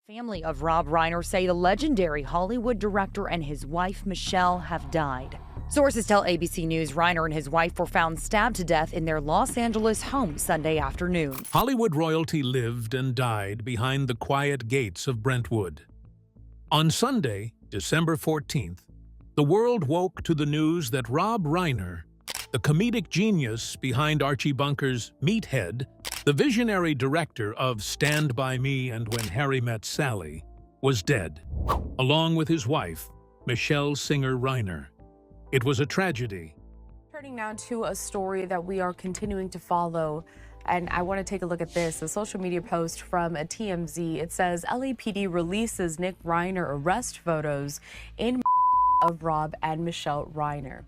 Family of Rob Reiner say the legendary Hollywood director and his wife, Michelle, have died. Sources tell ABC News Reiner and his wife were found stabbed to death in their Los Angeles home Sunday afternoon. Hollywood royalty lived and died behind the quiet gates of Brentwood. On Sunday, December 14th, the world woke to the news that Rob Reiner, the comedic genius behind Archie Bunker's Meathead, the visionary director of Stand By Me and When Harry Met Sally, was dead, along with his wife, Michelle Singer Reiner. It was a tragedy. Turning now to a story that we are continuing to follow, and I want to take a look at this. A social media post from a TMZ. It says LAPD releases Nick Reiner arrest photos in of Rob and Michelle Reiner.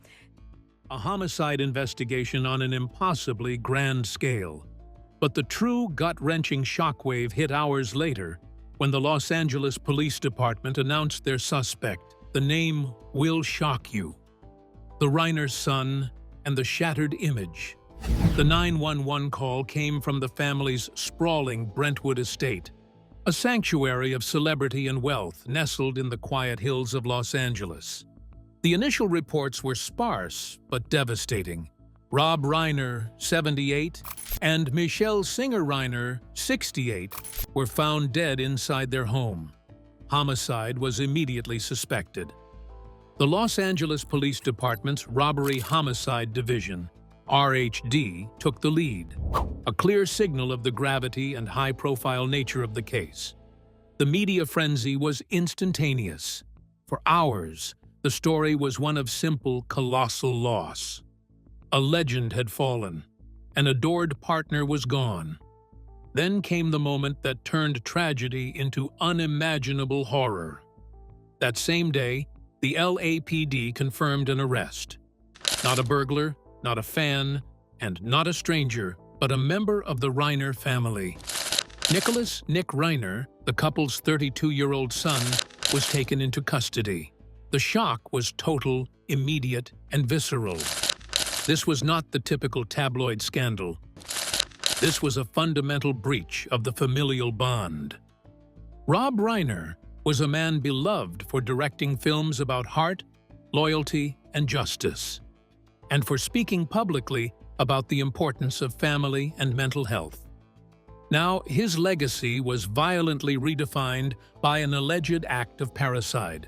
A homicide investigation on an impossibly grand scale. But the true gut-wrenching shockwave hit hours later when the Los Angeles Police Department announced their suspect. The name will shock you. The Reiner's son and the shattered image. The 911 call came from the family's sprawling Brentwood estate, a sanctuary of celebrity and wealth nestled in the quiet hills of Los Angeles. The initial reports were sparse but devastating. Rob Reiner, 78, and Michelle Singer Reiner, 68, were found dead inside their home. Homicide was immediately suspected. The Los Angeles Police Department's Robbery Homicide Division, RHD, took the lead, a clear signal of the gravity and high-profile nature of the case. The media frenzy was instantaneous. For hours, the story was one of simple, colossal loss. A legend had fallen. An adored partner was gone. Then came the moment that turned tragedy into unimaginable horror. That same day, the LAPD confirmed an arrest. Not a burglar, not a fan, and not a stranger, but a member of the Reiner family. Nicholas "Nick" Reiner, the couple's 32-year-old son, was taken into custody. The shock was total, immediate, and visceral. This was not the typical tabloid scandal. This was a fundamental breach of the familial bond. Rob Reiner was a man beloved for directing films about heart, loyalty, and justice, and for speaking publicly about the importance of family and mental health. Now, his legacy was violently redefined by an alleged act of parricide.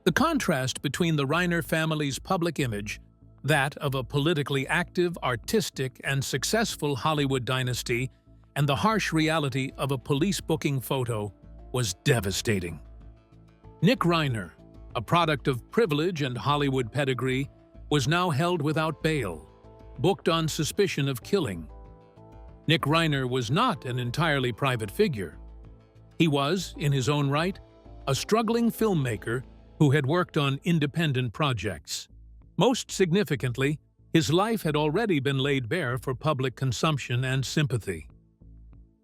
The contrast between the Reiner family's public image, that of a politically active, artistic, and successful Hollywood dynasty, and the harsh reality of a police booking photo, was devastating. Nick Reiner, a product of privilege and Hollywood pedigree, was now held without bail, booked on suspicion of killing. Nick Reiner was not an entirely private figure. He was, in his own right, a struggling filmmaker who had worked on independent projects. Most significantly, his life had already been laid bare for public consumption and sympathy.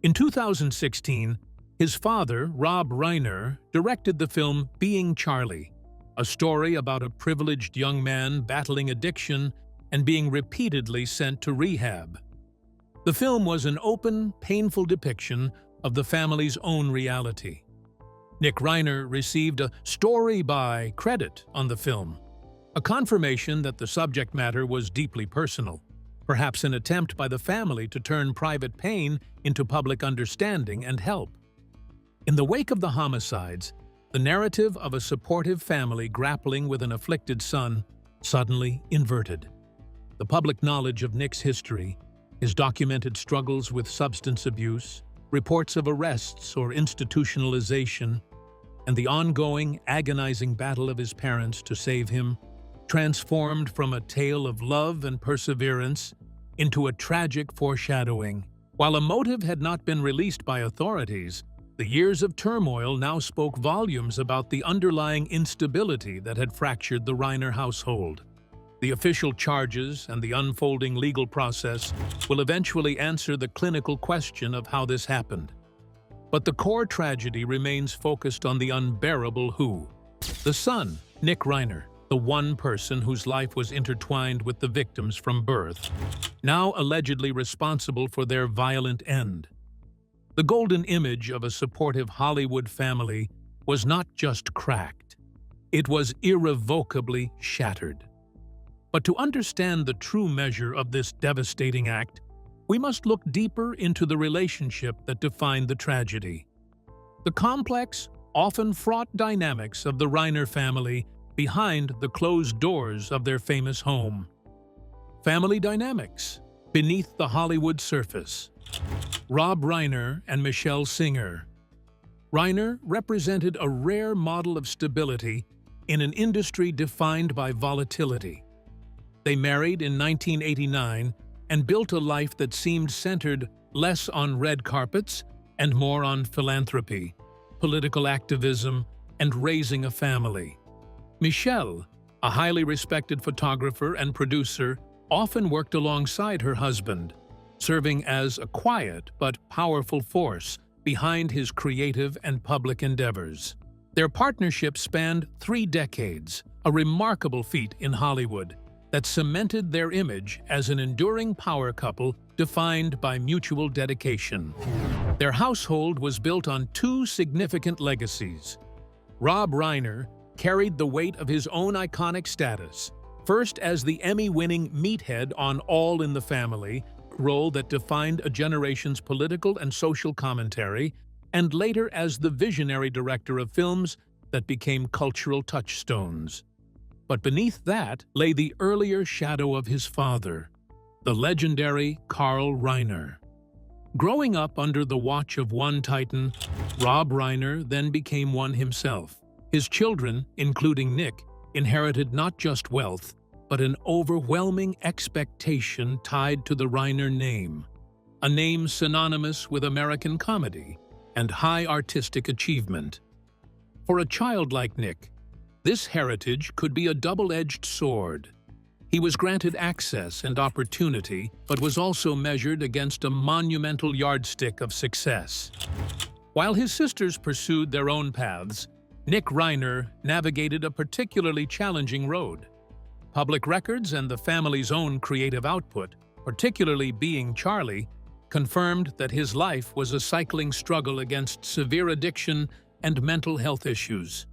In 2016, his father, Rob Reiner, directed the film Being Charlie, a story about a privileged young man battling addiction and being repeatedly sent to rehab. The film was an open, painful depiction of the family's own reality. Nick Reiner received a Story By credit on the film, a confirmation that the subject matter was deeply personal, perhaps an attempt by the family to turn private pain into public understanding and help. In the wake of the homicides, the narrative of a supportive family grappling with an afflicted son suddenly inverted. The public knowledge of Nick's history, his documented struggles with substance abuse, reports of arrests or institutionalization, and the ongoing, agonizing battle of his parents to save him, transformed from a tale of love and perseverance into a tragic foreshadowing. While a motive had not been released by authorities, the years of turmoil now spoke volumes about the underlying instability that had fractured the Reiner household. The official charges and the unfolding legal process will eventually answer the clinical question of how this happened. But the core tragedy remains focused on the unbearable who. The son, Nick Reiner, the one person whose life was intertwined with the victims from birth, now allegedly responsible for their violent end. The golden image of a supportive Hollywood family was not just cracked, it was irrevocably shattered. But to understand the true measure of this devastating act, we must look deeper into the relationship that defined the tragedy. The complex, often fraught dynamics of the Reiner family behind the closed doors of their famous home. Family dynamics beneath the Hollywood surface. Rob Reiner and Michelle Singer. Reiner represented a rare model of stability in an industry defined by volatility. They married in 1989 and built a life that seemed centered less on red carpets and more on philanthropy, political activism, and raising a family. Michelle, a highly respected photographer and producer, often worked alongside her husband, serving as a quiet but powerful force behind his creative and public endeavors. Their partnership spanned 3 decades, a remarkable feat in Hollywood that cemented their image as an enduring power couple defined by mutual dedication. Their household was built on 2 significant legacies. Rob Reiner carried the weight of his own iconic status, first as the Emmy-winning meathead on All in the Family, a role that defined a generation's political and social commentary, and later as the visionary director of films that became cultural touchstones. But beneath that lay the earlier shadow of his father, the legendary Carl Reiner. Growing up under the watch of one titan, Rob Reiner then became one himself. His children, including Nick, inherited not just wealth, but an overwhelming expectation tied to the Reiner name, a name synonymous with American comedy and high artistic achievement. For a child like Nick, this heritage could be a double-edged sword. He was granted access and opportunity, but was also measured against a monumental yardstick of success. While his sisters pursued their own paths, Nick Reiner navigated a particularly challenging road. Public records and the family's own creative output, particularly Being Charlie, confirmed that his life was a cycling struggle against severe addiction and mental health issues.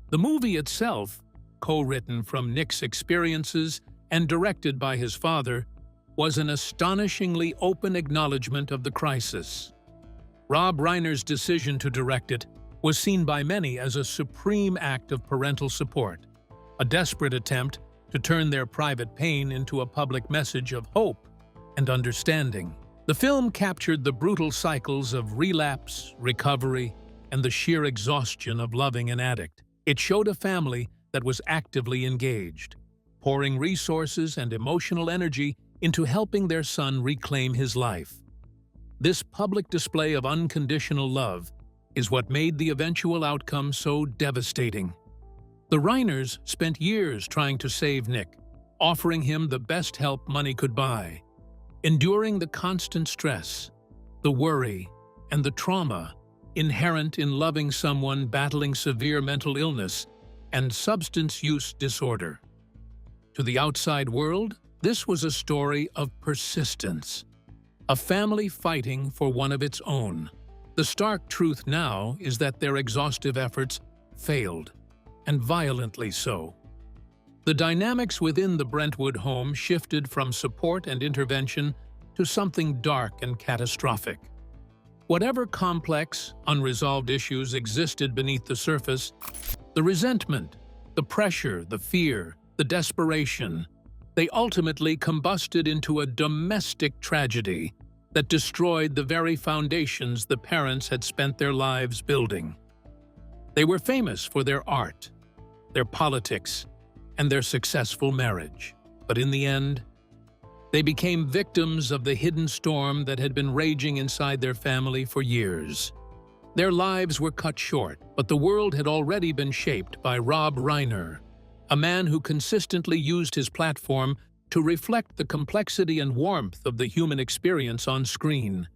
The movie itself, co-written from Nick's experiences and directed by his father, was an astonishingly open acknowledgement of the crisis. Rob Reiner's decision to direct it was seen by many as a supreme act of parental support, a desperate attempt to turn their private pain into a public message of hope and understanding. The film captured the brutal cycles of relapse, recovery, and the sheer exhaustion of loving an addict. It showed a family that was actively engaged, pouring resources and emotional energy into helping their son reclaim his life. This public display of unconditional love is what made the eventual outcome so devastating. The Reiners spent years trying to save Nick, offering him the best help money could buy, enduring the constant stress, the worry, and the trauma inherent in loving someone battling severe mental illness and substance use disorder. To the outside world, this was a story of persistence, a family fighting for one of its own. The stark truth now is that their exhaustive efforts failed, and violently so. The dynamics within the Brentwood home shifted from support and intervention to something dark and catastrophic. Whatever complex, unresolved issues existed beneath the surface, the resentment, the pressure, the fear, the desperation, they ultimately combusted into a domestic tragedy that destroyed the very foundations the parents had spent their lives building. They were famous for their art, their politics, and their successful marriage. But in the end, they became victims of the hidden storm that had been raging inside their family for years. Their lives were cut short, but the world had already been shaped by Rob Reiner, a man who consistently used his platform to reflect the complexity and warmth of the human experience on screen.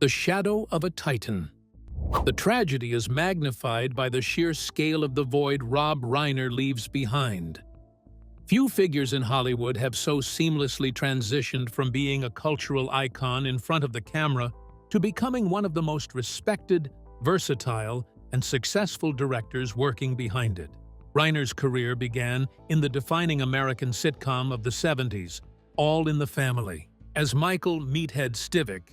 The shadow of a titan. The tragedy is magnified by the sheer scale of the void Rob Reiner leaves behind. Few figures in Hollywood have so seamlessly transitioned from being a cultural icon in front of the camera to becoming one of the most respected, versatile, and successful directors working behind it. Reiner's career began in the defining American sitcom of the 70s, All in the Family. As Michael "Meathead" Stivic,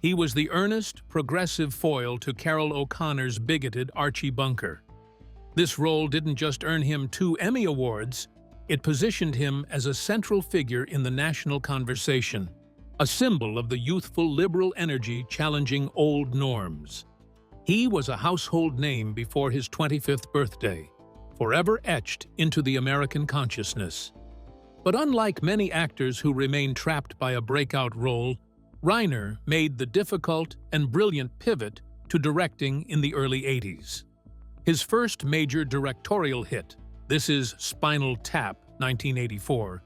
he was the earnest, progressive foil to Carol O'Connor's bigoted Archie Bunker. This role didn't just earn him 2 Emmy Awards, it positioned him as a central figure in the national conversation, a symbol of the youthful liberal energy challenging old norms. He was a household name before his 25th birthday, forever etched into the American consciousness. But unlike many actors who remain trapped by a breakout role, Reiner made the difficult and brilliant pivot to directing in the early 80s. His first major directorial hit, This Is Spinal Tap, 1984,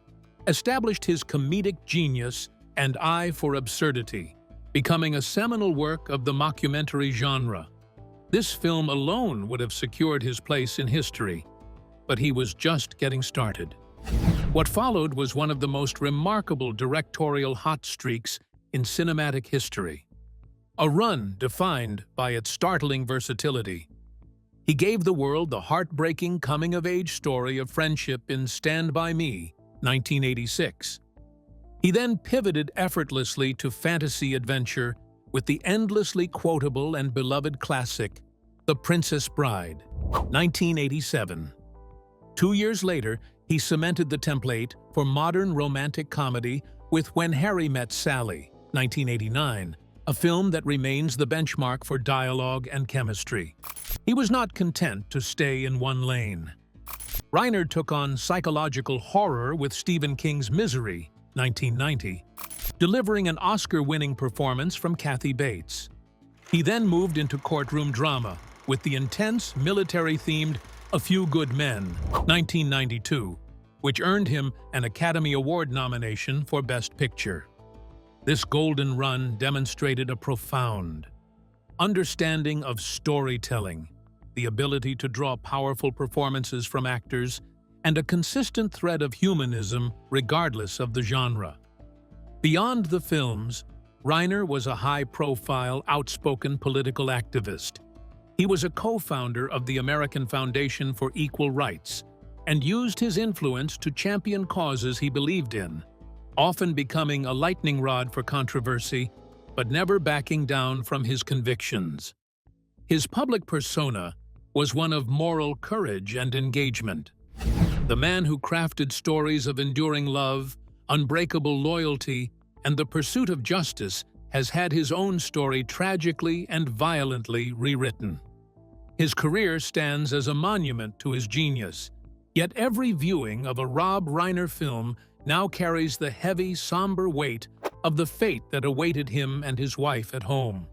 established his comedic genius and eye for absurdity, becoming a seminal work of the mockumentary genre. This film alone would have secured his place in history, but he was just getting started. What followed was one of the most remarkable directorial hot streaks in cinematic history, a run defined by its startling versatility. He gave the world the heartbreaking coming-of-age story of friendship in Stand By Me, 1986. He then pivoted effortlessly to fantasy adventure with the endlessly quotable and beloved classic, The Princess Bride, 1987. 2 years later, he cemented the template for modern romantic comedy with When Harry Met Sally, 1989, a film that remains the benchmark for dialogue and chemistry. He was not content to stay in one lane. Reiner took on psychological horror with Stephen King's Misery, 1990, delivering an Oscar-winning performance from Kathy Bates. He then moved into courtroom drama with the intense, military-themed A Few Good Men, 1992, which earned him an Academy Award nomination for Best Picture. This golden run demonstrated a profound understanding of storytelling, the ability to draw powerful performances from actors, and a consistent thread of humanism regardless of the genre. Beyond the films, Reiner was a high-profile, outspoken political activist. He was a co-founder of the American Foundation for Equal Rights and used his influence to champion causes he believed in, often becoming a lightning rod for controversy, but never backing down from his convictions. His public persona was one of moral courage and engagement. The man who crafted stories of enduring love, unbreakable loyalty, and the pursuit of justice has had his own story tragically and violently rewritten. His career stands as a monument to his genius, yet every viewing of a Rob Reiner film now carries the heavy, somber weight of the fate that awaited him and his wife at home.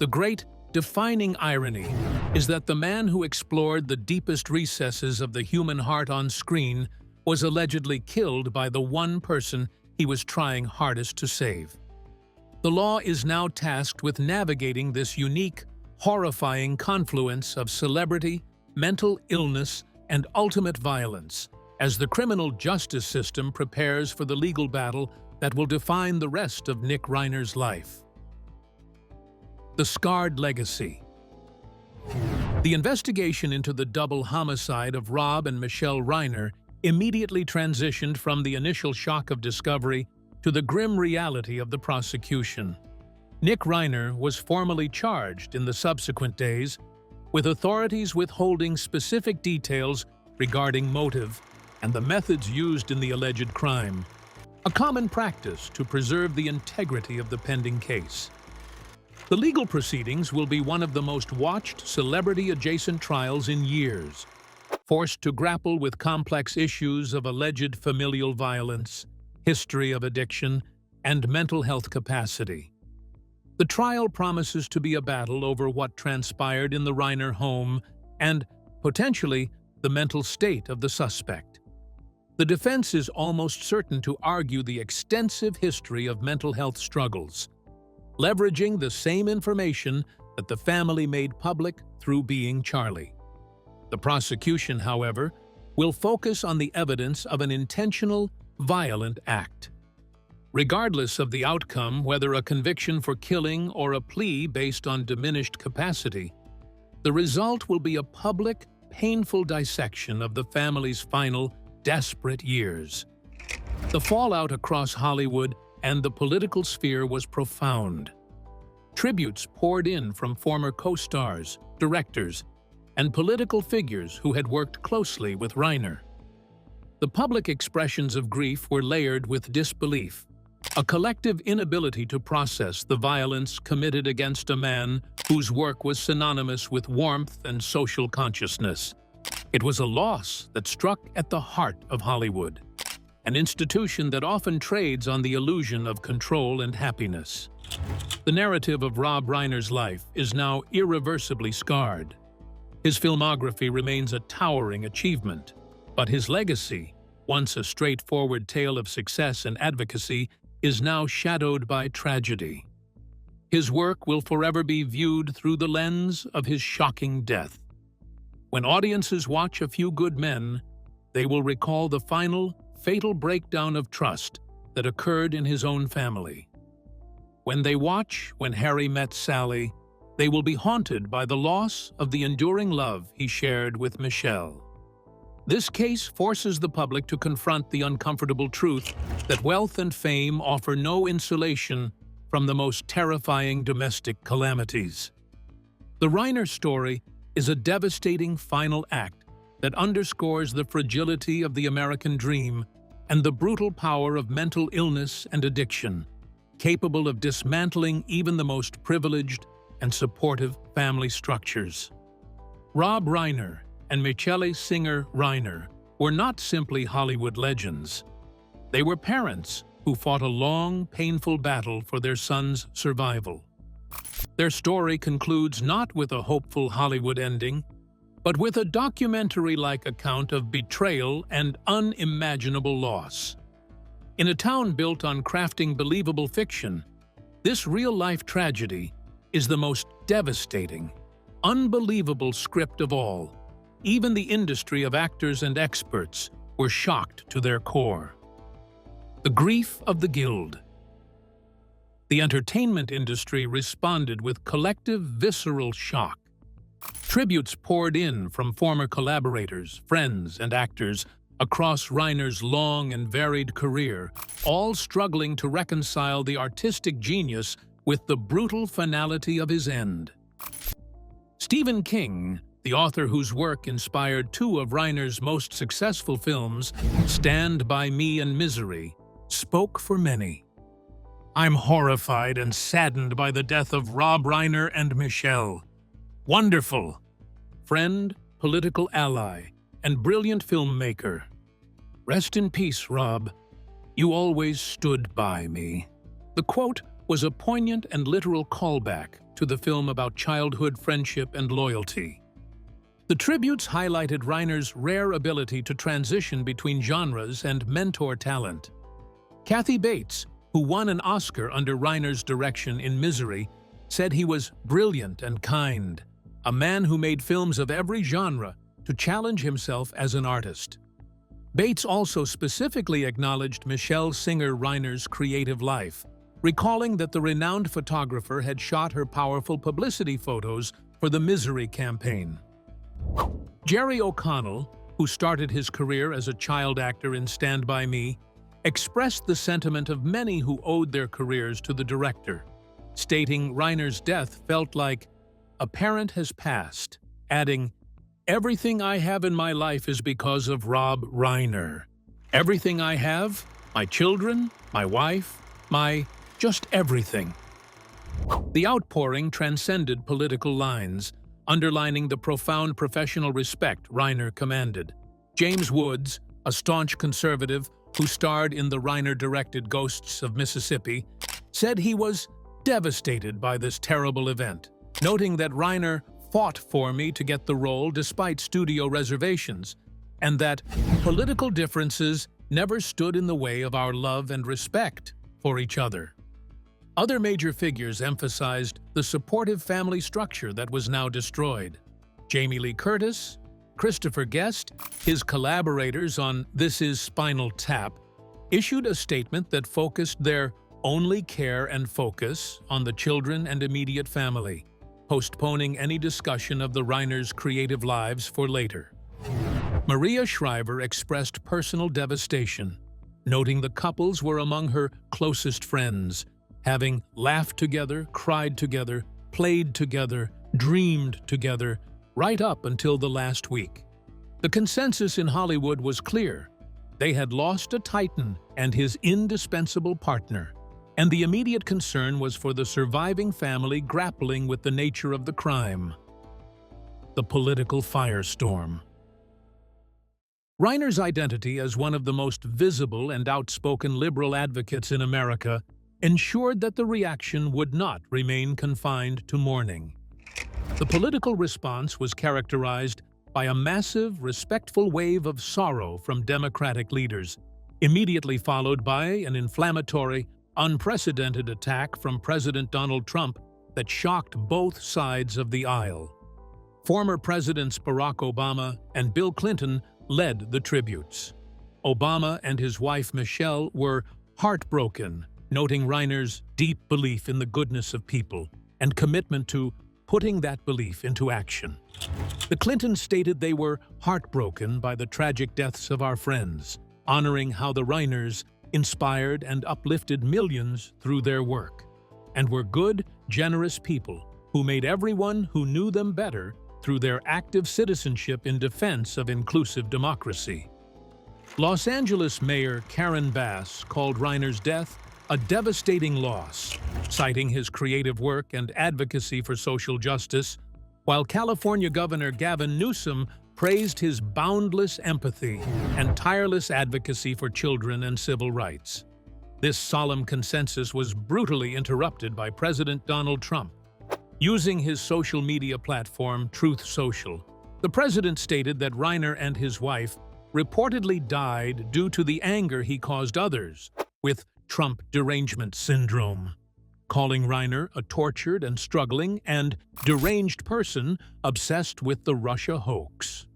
The great, defining irony is that the man who explored the deepest recesses of the human heart on screen was allegedly killed by the one person he was trying hardest to save. The law is now tasked with navigating this unique, horrifying confluence of celebrity, mental illness, and ultimate violence, as the criminal justice system prepares for the legal battle that will define the rest of Nick Reiner's life. The Scarred Legacy. The investigation into the double homicide of Rob and Michelle Reiner immediately transitioned from the initial shock of discovery to the grim reality of the prosecution. Nick Reiner was formally charged in the subsequent days, with authorities withholding specific details regarding motive and the methods used in the alleged crime, a common practice to preserve the integrity of the pending case. The legal proceedings will be one of the most watched celebrity-adjacent trials in years, forced to grapple with complex issues of alleged familial violence, history of addiction, and mental health capacity. The trial promises to be a battle over what transpired in the Reiner home and, potentially, the mental state of the suspect. The defense is almost certain to argue the extensive history of mental health struggles, leveraging the same information that the family made public through Being Charlie. The prosecution, however, will focus on the evidence of an intentional, violent act. Regardless of the outcome, whether a conviction for killing or a plea based on diminished capacity, the result will be a public, painful dissection of the family's final, desperate years. The fallout across Hollywood and the political sphere was profound. Tributes poured in from former co-stars, directors, and political figures who had worked closely with Reiner. The public expressions of grief were layered with disbelief, a collective inability to process the violence committed against a man whose work was synonymous with warmth and social consciousness. It was a loss that struck at the heart of Hollywood, an institution that often trades on the illusion of control and happiness. The narrative of Rob Reiner's life is now irreversibly scarred. His filmography remains a towering achievement, but his legacy, once a straightforward tale of success and advocacy, is now shadowed by tragedy. His work will forever be viewed through the lens of his shocking death. When audiences watch A Few Good Men, they will recall the final, fatal breakdown of trust that occurred in his own family. When they watch When Harry Met Sally, they will be haunted by the loss of the enduring love he shared with Michelle. This case forces the public to confront the uncomfortable truth that wealth and fame offer no insulation from the most terrifying domestic calamities. The Reiner story is a devastating final act that underscores the fragility of the American dream and the brutal power of mental illness and addiction, capable of dismantling even the most privileged and supportive family structures. Rob Reiner and Michelle Singer Reiner were not simply Hollywood legends. They were parents who fought a long, painful battle for their son's survival. Their story concludes not with a hopeful Hollywood ending, but with a documentary-like account of betrayal and unimaginable loss. In a town built on crafting believable fiction, this real-life tragedy is the most devastating, unbelievable script of all. Even the industry of actors and experts were shocked to their core. The grief of the Guild. The entertainment industry responded with collective, visceral shock. Tributes poured in from former collaborators, friends, and actors across Reiner's long and varied career, all struggling to reconcile the artistic genius with the brutal finality of his end. Stephen King, the author whose work inspired two of Reiner's most successful films, Stand By Me and Misery, spoke for many. "I'm horrified and saddened by the death of Rob Reiner and Michelle. Wonderful friend, political ally, and brilliant filmmaker. Rest in peace, Rob. You always stood by me." The quote was a poignant and literal callback to the film about childhood friendship and loyalty. The tributes highlighted Reiner's rare ability to transition between genres and mentor talent. Kathy Bates, who won an Oscar under Reiner's direction in Misery, said he was brilliant and kind, a man who made films of every genre to challenge himself as an artist. Bates also specifically acknowledged Michelle Singer Reiner's creative life, recalling that the renowned photographer had shot her powerful publicity photos for the Misery campaign. Jerry O'Connell, who started his career as a child actor in Stand By Me, expressed the sentiment of many who owed their careers to the director, stating Reiner's death felt like a parent has passed, adding, "Everything I have in my life is because of Rob Reiner. Everything I have, my children, my wife, just everything." The outpouring transcended political lines, underlining the profound professional respect Reiner commanded. James Woods, a staunch conservative who starred in the Reiner-directed Ghosts of Mississippi, said he was devastated by this terrible event, noting that Reiner fought for me to get the role despite studio reservations, and that political differences never stood in the way of our love and respect for each other. Other major figures emphasized the supportive family structure that was now destroyed. Jamie Lee Curtis, Christopher Guest, his collaborators on This Is Spinal Tap, issued a statement that focused their only care and focus on the children and immediate family, postponing any discussion of the Reiners' creative lives for later. Maria Shriver expressed personal devastation, noting the couples were among her closest friends, having laughed together, cried together, played together, dreamed together, right up until the last week. The consensus in Hollywood was clear. They had lost a titan and his indispensable partner, and the immediate concern was for the surviving family grappling with the nature of the crime. The political firestorm. Reiner's identity as one of the most visible and outspoken liberal advocates in America ensured that the reaction would not remain confined to mourning. The political response was characterized by a massive, respectful wave of sorrow from Democratic leaders, immediately followed by an inflammatory, unprecedented attack from President Donald Trump that shocked both sides of the aisle. Former Presidents Barack Obama and Bill Clinton led the tributes. Obama and his wife Michelle were heartbroken, noting Reiner's deep belief in the goodness of people and commitment to putting that belief into action. The Clintons stated they were heartbroken by the tragic deaths of our friends, honoring how the Reiners inspired and uplifted millions through their work, and were good, generous people who made everyone who knew them better through their active citizenship in defense of inclusive democracy. Los Angeles Mayor Karen Bass called Reiner's death a devastating loss, citing his creative work and advocacy for social justice, while California Governor Gavin Newsom praised his boundless empathy and tireless advocacy for children and civil rights. This solemn consensus was brutally interrupted by President Donald Trump. Using his social media platform, Truth Social, the president stated that Reiner and his wife reportedly died due to the anger he caused others with Trump derangement syndrome, calling Reiner a tortured and struggling and deranged person obsessed with the Russia hoax.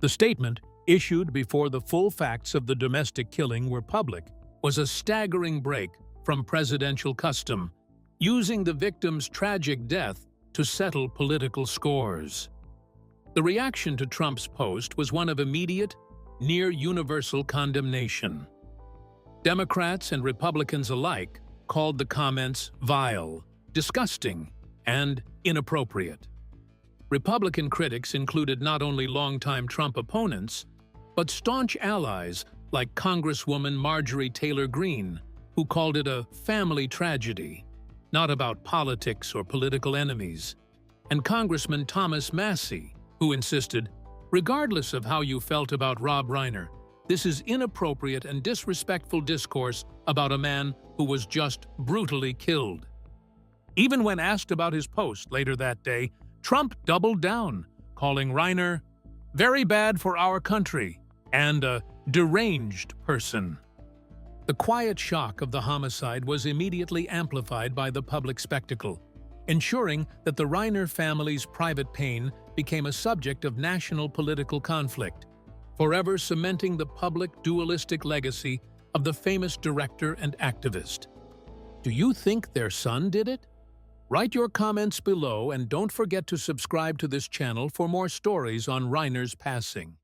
The statement, issued before the full facts of the domestic killing were public, was a staggering break from presidential custom, using the victim's tragic death to settle political scores. The reaction to Trump's post was one of immediate, near-universal condemnation. Democrats and Republicans alike called the comments vile, disgusting, and inappropriate. Republican critics included not only longtime Trump opponents, but staunch allies like Congresswoman Marjorie Taylor Greene, who called it a family tragedy, not about politics or political enemies, and Congressman Thomas Massie, who insisted, regardless of how you felt about Rob Reiner, this is inappropriate and disrespectful discourse about a man who was just brutally killed. Even when asked about his post later that day, Trump doubled down, calling Reiner very bad for our country and a deranged person. The quiet shock of the homicide was immediately amplified by the public spectacle, ensuring that the Reiner family's private pain became a subject of national political conflict, forever cementing the public dualistic legacy of the famous director and activist. Do you think their son did it? Write your comments below and don't forget to subscribe to this channel for more stories on Reiner's passing.